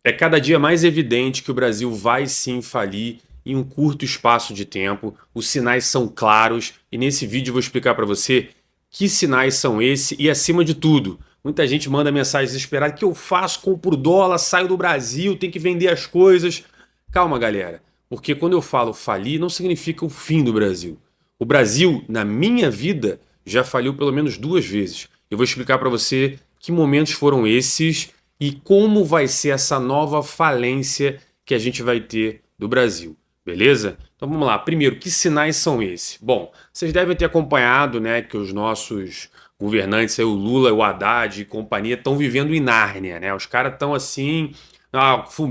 É cada dia mais evidente que o Brasil vai sim falir em um curto espaço de tempo. Os sinais são claros e nesse vídeo eu vou explicar para você que sinais são esses e, acima de tudo, muita gente manda mensagem desesperada: o que eu faço? Compro dólar, saio do Brasil, tem que vender as coisas. Calma, galera, porque quando eu falo falir não significa o fim do Brasil. O Brasil, na minha vida, já faliu pelo menos 2 vezes. Eu vou explicar para você que momentos foram esses e como vai ser essa nova falência que a gente vai ter do Brasil, beleza? Então vamos lá. Primeiro, que sinais são esses? Bom, vocês devem ter acompanhado, né, que os nossos governantes, aí, o Lula, o Haddad e companhia, estão vivendo em Nárnia, né? Os caras estão assim,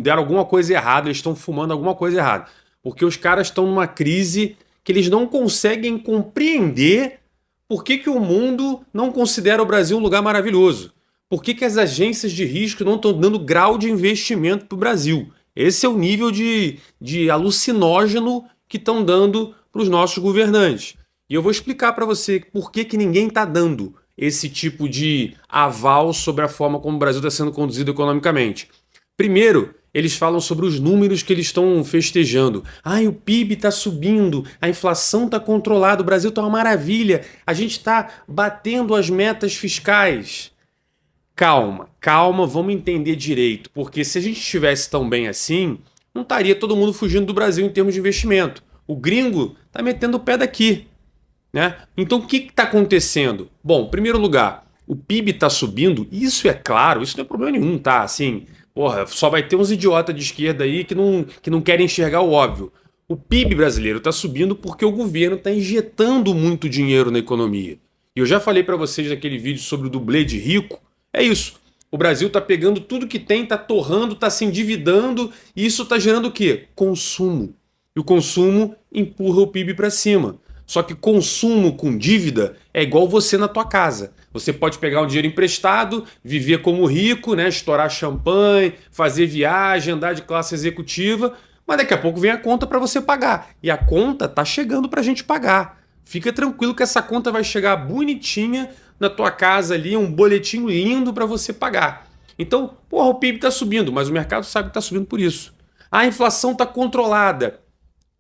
deram alguma coisa errada, eles estão fumando alguma coisa errada, porque os caras estão numa crise que eles não conseguem compreender por que o mundo não considera o Brasil um lugar maravilhoso. Por que as agências de risco não estão dando grau de investimento para o Brasil? Esse é o nível de alucinógeno que estão dando para os nossos governantes. E eu vou explicar para você por que ninguém está dando esse tipo de aval sobre a forma como o Brasil está sendo conduzido economicamente. Primeiro, eles falam sobre os números que eles estão festejando. O PIB está subindo, a inflação está controlada, o Brasil está uma maravilha, a gente está batendo as metas fiscais. Calma, calma, vamos entender direito, porque se a gente estivesse tão bem assim, não estaria todo mundo fugindo do Brasil em termos de investimento. O gringo está metendo o pé daqui, né? Então o que está acontecendo? Bom, em primeiro lugar, o PIB está subindo, isso é claro, isso não é problema nenhum, tá? Assim, porra, só vai ter uns idiotas de esquerda aí que não querem enxergar o óbvio. O PIB brasileiro está subindo porque o governo está injetando muito dinheiro na economia. E eu já falei para vocês naquele vídeo sobre o dublê de rico. É isso. O Brasil está pegando tudo que tem, está torrando, está se endividando e isso está gerando o quê? Consumo. E o consumo empurra o PIB para cima. Só que consumo com dívida é igual você na tua casa. Você pode pegar um dinheiro emprestado, viver como rico, né? Estourar champanhe, fazer viagem, andar de classe executiva, mas daqui a pouco vem a conta para você pagar. E a conta tá chegando para a gente pagar. Fica tranquilo que essa conta vai chegar bonitinha na tua casa ali, um boletim lindo para você pagar. Então, porra, o PIB está subindo, mas o mercado sabe que está subindo por isso. A inflação está controlada.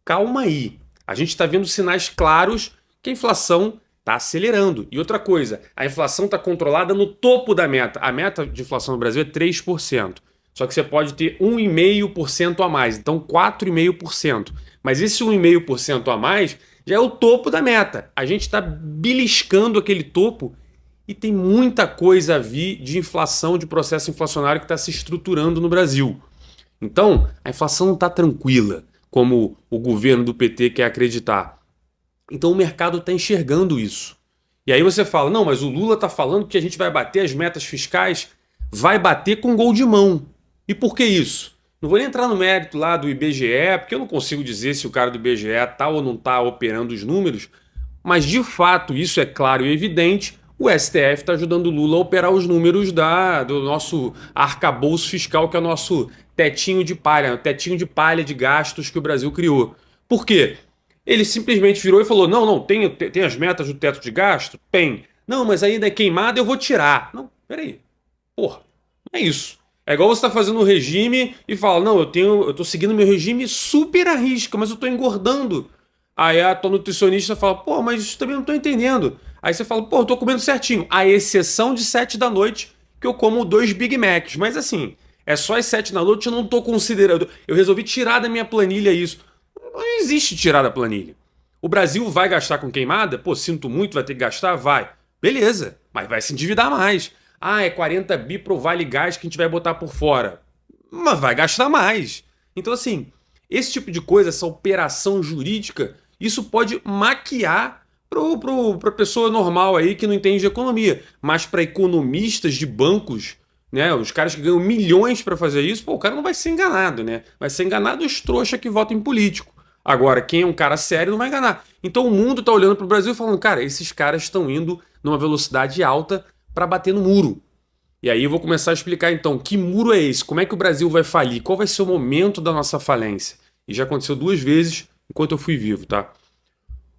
Calma aí. A gente está vendo sinais claros que a inflação está acelerando. E outra coisa, a inflação está controlada no topo da meta. A meta de inflação no Brasil é 3%. Só que você pode ter 1,5% a mais, então 4,5%. Mas esse 1,5% a mais já é o topo da meta. A gente está beliscando aquele topo e tem muita coisa a vir de inflação, de processo inflacionário que está se estruturando no Brasil. Então, a inflação não está tranquila, como o governo do PT quer acreditar. Então o mercado está enxergando isso. E aí você fala, não, mas o Lula está falando que a gente vai bater as metas fiscais, vai bater com gol de mão. E por que isso? Não vou nem entrar no mérito lá do IBGE, porque eu não consigo dizer se o cara do IBGE está ou não está operando os números, mas de fato isso é claro e evidente. O STF está ajudando o Lula a operar os números do nosso arcabouço fiscal, que é o nosso tetinho de palha, o tetinho de palha de gastos que o Brasil criou. Por quê? Ele simplesmente virou e falou, não, tem as metas do teto de gasto? Tem. Não, mas ainda é queimada, eu vou tirar. Não, peraí. Porra, não é isso. É igual você tá fazendo um regime e fala, não, eu tô seguindo meu regime super à risca, mas eu tô engordando. Aí a tua nutricionista fala, pô, mas isso também não tô entendendo. Aí você fala, pô, eu tô comendo certinho. À exceção de 7 da noite, que eu como 2 Big Macs. Mas assim, é só às 7 da noite, eu não tô considerando. Eu resolvi tirar da minha planilha isso. Não existe tirar da planilha. O Brasil vai gastar com queimada? Pô, sinto muito, vai ter que gastar? Vai. Beleza, mas vai se endividar mais. É 40 bi pro Vale Gás que a gente vai botar por fora. Mas vai gastar mais. Então assim, esse tipo de coisa, essa operação jurídica, isso pode maquiar para pessoa normal aí que não entende de economia. Mas para economistas de bancos, né, os caras que ganham milhões para fazer isso, pô, o cara não vai ser enganado, né? Vai ser enganado os trouxa que votam em político. Agora, quem é um cara sério não vai enganar. Então o mundo tá olhando pro Brasil e falando, cara, esses caras estão indo numa velocidade alta para bater no muro. E aí eu vou começar a explicar então, que muro é esse? Como é que o Brasil vai falir? Qual vai ser o momento da nossa falência? E já aconteceu 2 vezes enquanto eu fui vivo, tá?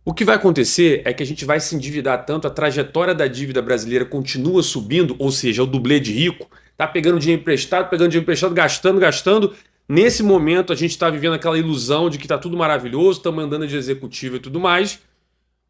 O que vai acontecer é que a gente vai se endividar tanto, a trajetória da dívida brasileira continua subindo, ou seja, o dublê de rico tá pegando dinheiro emprestado, gastando, gastando. Nesse momento a gente está vivendo aquela ilusão de que tá tudo maravilhoso, estamos andando de executivo e tudo mais.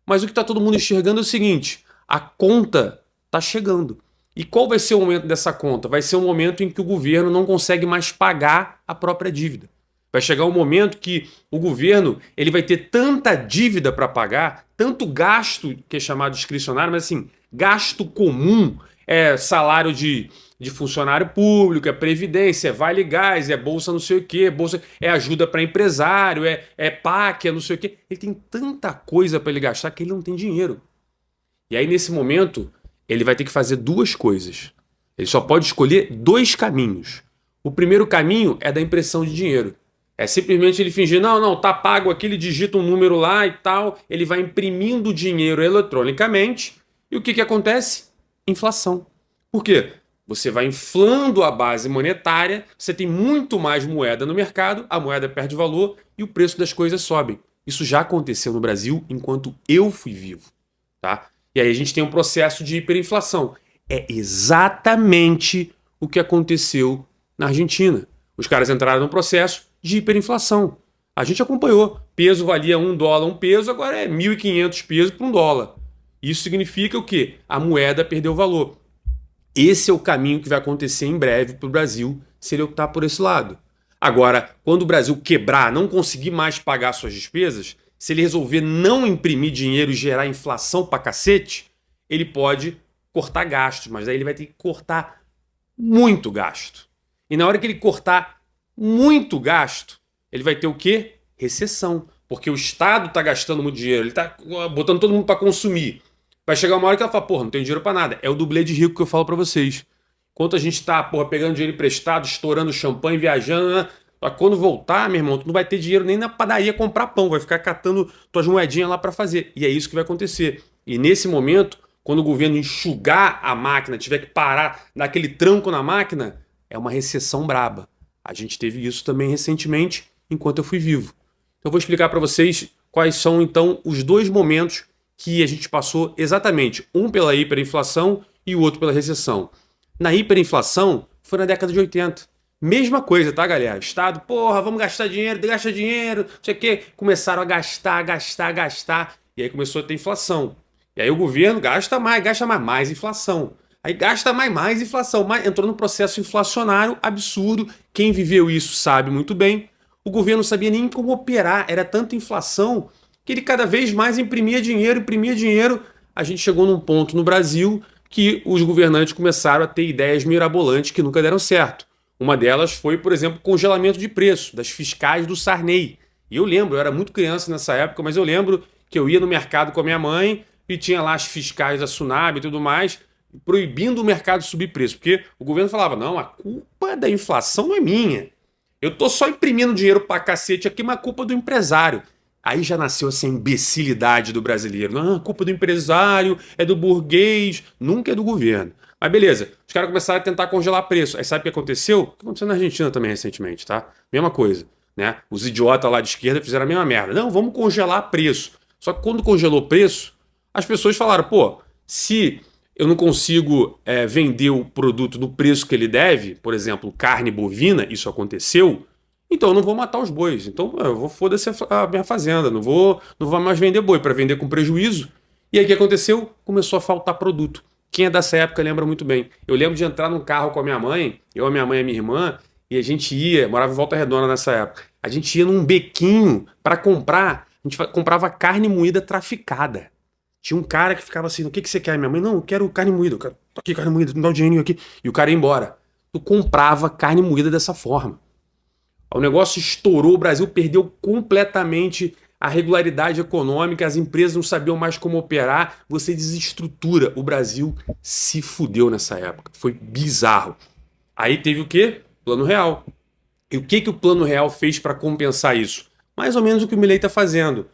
Mas o que está todo mundo enxergando é o seguinte: a conta está chegando. E qual vai ser o momento dessa conta? Vai ser um momento em que o governo não consegue mais pagar a própria dívida. Vai chegar um momento que o governo ele vai ter tanta dívida para pagar, tanto gasto que é chamado discricionário, mas assim, gasto comum, salário de funcionário público, é previdência, é vale gás, é bolsa não sei o quê, bolsa, é ajuda para empresário, é PAC, é não sei o quê. Ele tem tanta coisa para ele gastar que ele não tem dinheiro. E aí nesse momento ele vai ter que fazer duas coisas. Ele só pode escolher dois caminhos. O primeiro caminho é da impressão de dinheiro. É simplesmente ele fingir, não, tá pago aqui, ele digita um número lá e tal, ele vai imprimindo dinheiro eletronicamente. E o que acontece? Inflação. Por quê? Você vai inflando a base monetária, você tem muito mais moeda no mercado, a moeda perde valor e o preço das coisas sobe. Isso já aconteceu no Brasil enquanto eu fui vivo, tá? E aí a gente tem um processo de hiperinflação. É exatamente o que aconteceu na Argentina. Os caras entraram num processo de hiperinflação. A gente acompanhou. Peso valia $1 um peso, agora é 1.500 pesos para $1. Isso significa o quê? A moeda perdeu valor. Esse é o caminho que vai acontecer em breve para o Brasil se ele optar por esse lado. Agora, quando o Brasil quebrar, não conseguir mais pagar suas despesas, se ele resolver não imprimir dinheiro e gerar inflação pra cacete, ele pode cortar gastos, mas aí ele vai ter que cortar muito gasto. E na hora que ele cortar muito gasto, ele vai ter o quê? Recessão. Porque o Estado está gastando muito dinheiro, ele está botando todo mundo para consumir. Vai chegar uma hora que ela fala, porra, não tem dinheiro para nada. É o dublê de rico que eu falo para vocês. Enquanto a gente tá, porra, pegando dinheiro emprestado, estourando champanhe, viajando, né? Quando voltar, meu irmão, tu não vai ter dinheiro nem na padaria comprar pão, vai ficar catando tuas moedinhas lá para fazer. E é isso que vai acontecer. E nesse momento, quando o governo enxugar a máquina, tiver que parar, dar aquele tranco na máquina, é uma recessão braba. A gente teve isso também recentemente, enquanto eu fui vivo. Então eu vou explicar para vocês quais são, então, os dois momentos que a gente passou exatamente, um pela hiperinflação e o outro pela recessão. Na hiperinflação, foi na década de 80. Mesma coisa, tá, galera? Estado, porra, vamos gastar dinheiro, gasta dinheiro, não sei o quê. Começaram a gastar. E aí começou a ter inflação. E aí o governo gasta mais inflação. Aí gasta mais inflação. Entrou num processo inflacionário absurdo. Quem viveu isso sabe muito bem. O governo não sabia nem como operar. Era tanta inflação que ele cada vez mais imprimia dinheiro. A gente chegou num ponto no Brasil que os governantes começaram a ter ideias mirabolantes que nunca deram certo. Uma delas foi, por exemplo, congelamento de preço das fiscais do Sarney. E eu lembro, eu era muito criança nessa época, mas eu lembro que eu ia no mercado com a minha mãe e tinha lá as fiscais da Sunab e tudo mais, proibindo o mercado de subir preço. Porque o governo falava, não, a culpa da inflação não é minha. Eu tô só imprimindo dinheiro pra cacete aqui, mas a culpa é do empresário. Aí já nasceu essa imbecilidade do brasileiro. Não, a culpa é do empresário, é do burguês, nunca é do governo. Mas beleza, os caras começaram a tentar congelar preço. Aí sabe o que aconteceu? O que aconteceu na Argentina também recentemente, tá? Mesma coisa, né? Os idiotas lá de esquerda fizeram a mesma merda. Não, vamos congelar preço. Só que quando congelou preço, as pessoas falaram, pô, se eu não consigo vender o produto no preço que ele deve, por exemplo, carne bovina, isso aconteceu, então eu não vou matar os bois. Então eu vou foda-se a minha fazenda, não vou mais vender boi para vender com prejuízo. E aí o que aconteceu? Começou a faltar produto. Quem é dessa época lembra muito bem. Eu lembro de entrar num carro com a minha mãe, a minha mãe e a minha irmã, e a gente morava em Volta Redonda nessa época, a gente ia num bequinho para comprar, a gente comprava carne moída traficada. Tinha um cara que ficava assim, o que você quer, minha mãe? Não, eu quero carne moída, eu quero, tô aqui carne moída, me dá o dinheirinho aqui. E o cara ia embora. Tu comprava carne moída dessa forma. O negócio estourou, o Brasil perdeu completamente a regularidade econômica, as empresas não sabiam mais como operar, você desestrutura. O Brasil se fudeu nessa época. Foi bizarro. Aí teve o quê? Plano Real. E o que o Plano Real fez para compensar isso? Mais ou menos o que o Milei está fazendo.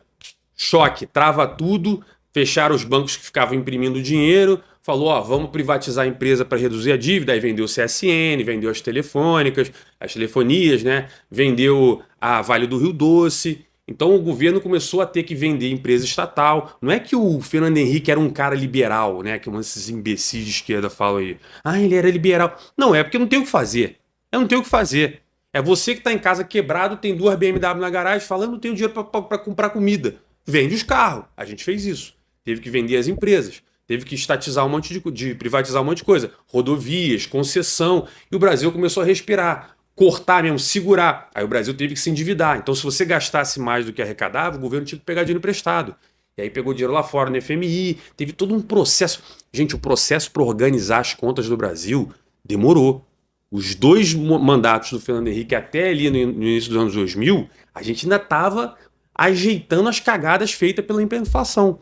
Choque, trava tudo, fecharam os bancos que ficavam imprimindo dinheiro, falou, ó, vamos privatizar a empresa para reduzir a dívida, aí vendeu o CSN, vendeu as telefônicas, as telefonias, né? Vendeu a Vale do Rio Doce. Então o governo começou a ter que vender empresa estatal. Não é que o Fernando Henrique era um cara liberal, né? Que esses imbecis de esquerda falam aí. Ah, ele era liberal. Não, é porque não tem o que fazer. Eu não tenho o que fazer. É você que está em casa quebrado, tem duas BMW na garagem, falando não tenho dinheiro para comprar comida. Vende os carros. A gente fez isso. Teve que vender as empresas. Teve que estatizar um monte de privatizar um monte de coisa. Rodovias, concessão. E o Brasil começou a respirar. Cortar mesmo, segurar. Aí o Brasil teve que se endividar. Então, se você gastasse mais do que arrecadava, o governo tinha que pegar dinheiro emprestado. E aí pegou dinheiro lá fora no FMI, teve todo um processo. Gente, o processo para organizar as contas do Brasil demorou. Os dois mandatos do Fernando Henrique até ali no início dos anos 2000, a gente ainda estava ajeitando as cagadas feitas pela inflação.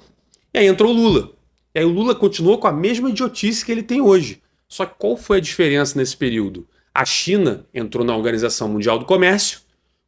E aí entrou o Lula. E aí o Lula continuou com a mesma idiotice que ele tem hoje. Só que qual foi a diferença nesse período? A China entrou na Organização Mundial do Comércio,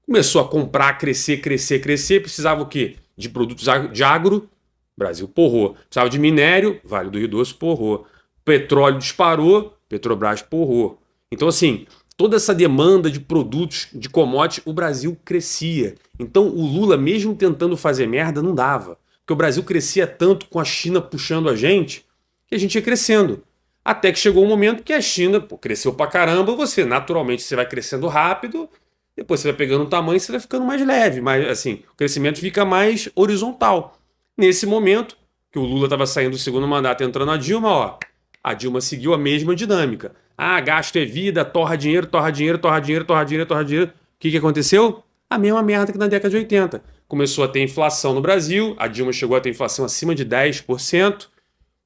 começou a comprar, crescer, crescer, crescer. Precisava o quê? De produtos de agro, Brasil porrou. Precisava de minério, Vale do Rio Doce porrou. Petróleo disparou, Petrobras porrou. Então, assim, toda essa demanda de produtos, de commodities, o Brasil crescia. Então, o Lula, mesmo tentando fazer merda, não dava. Porque o Brasil crescia tanto com a China puxando a gente, que a gente ia crescendo. Até que chegou um momento que a China cresceu pra caramba, você naturalmente você vai crescendo rápido, depois você vai pegando um tamanho e você vai ficando mais leve, mas assim, o crescimento fica mais horizontal. Nesse momento, que o Lula estava saindo do segundo mandato e entrando a Dilma, ó, a Dilma seguiu a mesma dinâmica. Ah, gasto é vida, torra dinheiro, torra dinheiro, torra dinheiro, torra dinheiro, torra dinheiro. O que aconteceu? A mesma merda que na década de 80. Começou a ter inflação no Brasil, a Dilma chegou a ter inflação acima de 10%.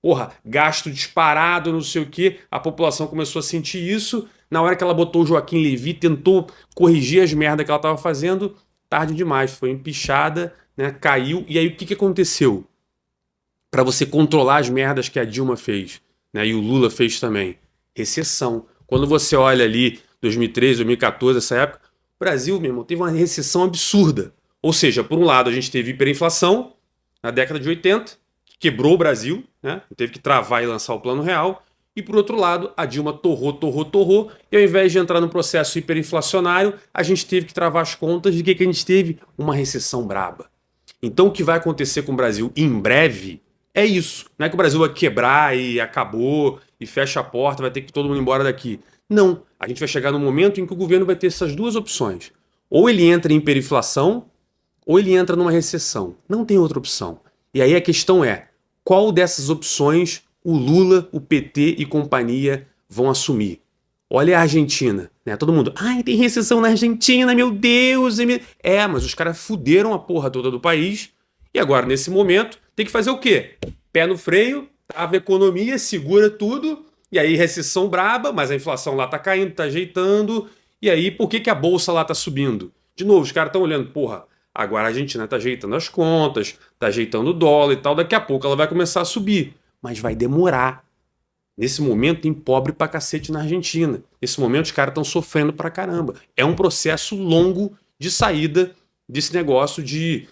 Porra, gasto disparado, não sei o quê. A população começou a sentir isso. Na hora que ela botou o Joaquim Levy, tentou corrigir as merdas que ela estava fazendo, tarde demais. Foi empichada, né? Caiu. E aí o que aconteceu? Para você controlar as merdas que a Dilma fez, né? E o Lula fez também. Recessão. Quando você olha ali 2013, 2014, essa época, o Brasil, meu irmão, teve uma recessão absurda. Ou seja, por um lado a gente teve hiperinflação na década de 80, que quebrou o Brasil, né? Teve que travar e lançar o Plano Real. E por outro lado, a Dilma torrou, e ao invés de entrar num processo hiperinflacionário, a gente teve que travar as contas de que a gente teve uma recessão braba. Então o que vai acontecer com o Brasil em breve é isso. Não é que o Brasil vai quebrar e acabou, e fecha a porta, vai ter que todo mundo embora daqui. Não. A gente vai chegar num momento em que o governo vai ter essas duas opções. Ou ele entra em hiperinflação, ou ele entra numa recessão. Não tem outra opção. E aí a questão é, qual dessas opções o Lula, o PT e companhia vão assumir? Olha a Argentina, né? Todo mundo, ai, tem recessão na Argentina, meu Deus. É, mas os caras fuderam a porra toda do país e agora, nesse momento, tem que fazer o quê? Pé no freio, trava a economia, segura tudo, e aí recessão braba, mas a inflação lá tá caindo, tá ajeitando, e aí por que a bolsa lá tá subindo? De novo, os caras estão olhando, porra, agora a Argentina tá ajeitando as contas, tá ajeitando o dólar e tal, daqui a pouco ela vai começar a subir, mas vai demorar. Nesse momento tem pobre pra cacete na Argentina. Nesse momento os caras estão sofrendo pra caramba. É um processo longo de saída desse negócio de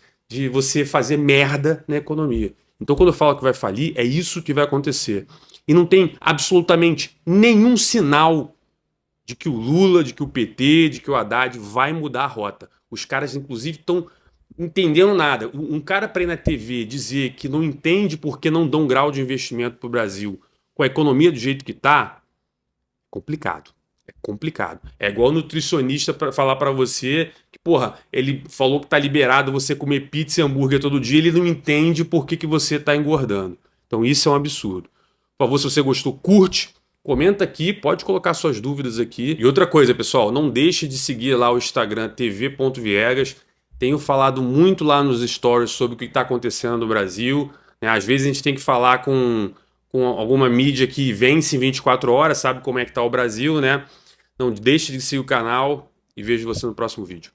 você fazer merda na economia. Então quando eu falo que vai falir, é isso que vai acontecer. E não tem absolutamente nenhum sinal de que o Lula, de que o PT, de que o Haddad vai mudar a rota. Os caras, inclusive, estão entendendo nada. Um cara para ir na TV dizer que não entende porque não dão grau de investimento para o Brasil com a economia do jeito que está, complicado. É complicado. É igual nutricionista para falar para você que, porra, ele falou que tá liberado você comer pizza e hambúrguer todo dia, ele não entende por que você tá engordando. Então isso é um absurdo. Por favor, se você gostou, curte, comenta aqui, pode colocar suas dúvidas aqui. E outra coisa, pessoal, não deixe de seguir lá o Instagram tv.viegas. Tenho falado muito lá nos stories sobre o que está acontecendo no Brasil, né? Às vezes a gente tem que falar com alguma mídia que vence em 24 horas, sabe como é que tá o Brasil, né? Não deixe de seguir o canal e vejo você no próximo vídeo.